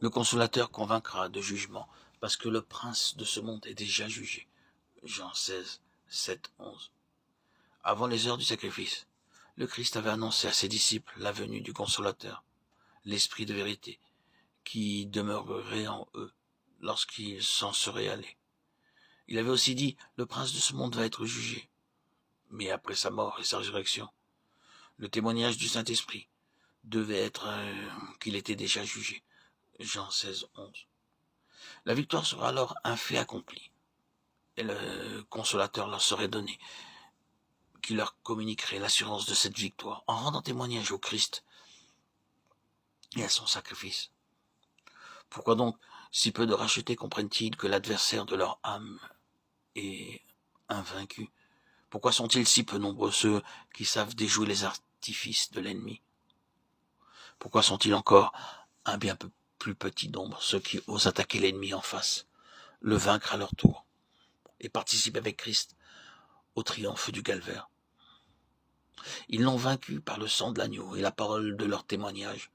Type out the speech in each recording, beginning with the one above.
Le consolateur convaincra de jugement, parce que le prince de ce monde est déjà jugé. Jean 16, 7, 11. Avant les heures du sacrifice, le Christ avait annoncé à ses disciples la venue du consolateur, l'esprit de vérité, qui demeurerait en eux lorsqu'ils s'en seraient allés. Il avait aussi dit, le prince de ce monde va être jugé. Mais après sa mort et sa résurrection, le témoignage du Saint-Esprit devait être qu'il était déjà jugé. Jean 16, 11. La victoire sera alors un fait accompli, et le consolateur leur serait donné, qui leur communiquerait l'assurance de cette victoire, en rendant témoignage au Christ et à son sacrifice. Pourquoi donc si peu de rachetés comprennent-ils que l'adversaire de leur âme est invaincu? Pourquoi sont-ils si peu nombreux ceux qui savent déjouer les artifices de l'ennemi? Pourquoi sont-ils encore un bien peu plus petit nombre ceux qui osent attaquer l'ennemi en face, le vaincre à leur tour, et participent avec Christ au triomphe du calvaire? Ils l'ont vaincu par le sang de l'agneau et la parole de leur témoignage.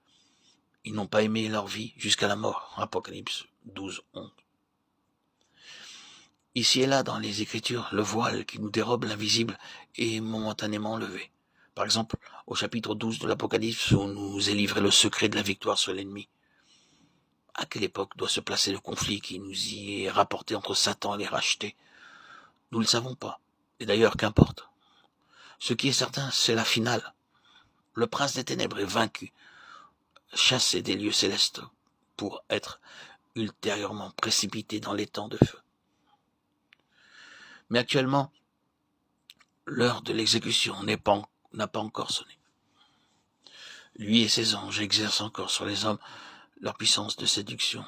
Ils n'ont pas aimé leur vie jusqu'à la mort. Apocalypse 12, 11. Ici et là, dans les Écritures, le voile qui nous dérobe l'invisible est momentanément levé. Par exemple, au chapitre 12 de l'Apocalypse, où nous est livré le secret de la victoire sur l'ennemi. À quelle époque doit se placer le conflit qui nous y est rapporté entre Satan et les rachetés? Nous ne le savons pas. Et d'ailleurs, qu'importe. Ce qui est certain, c'est la finale. Le prince des ténèbres est vaincu, chassé des lieux célestes, pour être ultérieurement précipité dans les temps de feu. Mais actuellement, l'heure de l'exécution n'a pas encore sonné. Lui et ses anges exercent encore sur les hommes leur puissance de séduction.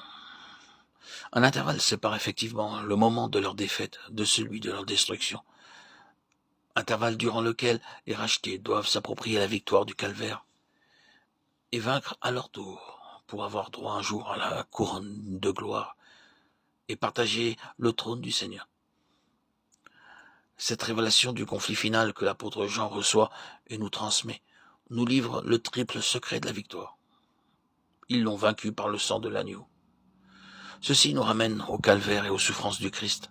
Un intervalle sépare effectivement le moment de leur défaite de celui de leur destruction. Intervalle durant lequel les rachetés doivent s'approprier la victoire du calvaire et vaincre à leur tour pour avoir droit un jour à la couronne de gloire et partager le trône du Seigneur. Cette révélation du conflit final que l'apôtre Jean reçoit et nous transmet nous livre le triple secret de la victoire. Ils l'ont vaincu par le sang de l'agneau. Ceci nous ramène au calvaire et aux souffrances du Christ.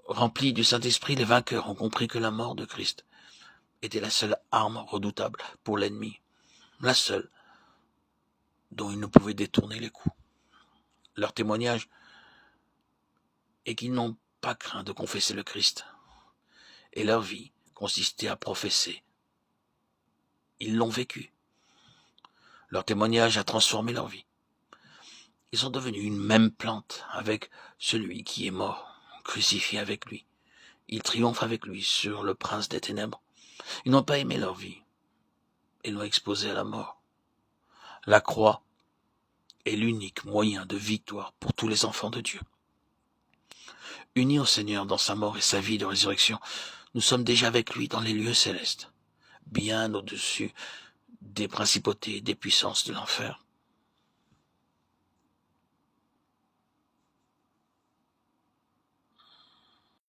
Remplis du Saint-Esprit, les vainqueurs ont compris que la mort de Christ était la seule arme redoutable pour l'ennemi, la seule dont ils ne pouvaient détourner les coups. Leur témoignage est qu'ils n'ont pas craint de confesser le Christ, et leur vie consistait à professer. Ils l'ont vécu. Leur témoignage a transformé leur vie. Ils sont devenus une même plante avec celui qui est mort, crucifié avec lui. Ils triomphent avec lui sur le prince des ténèbres. Ils n'ont pas aimé leur vie et l'ont exposé à la mort. La croix est l'unique moyen de victoire pour tous les enfants de Dieu. Unis au Seigneur dans sa mort et sa vie de résurrection, nous sommes déjà avec lui dans les lieux célestes, bien au-dessus des principautés et des puissances de l'enfer.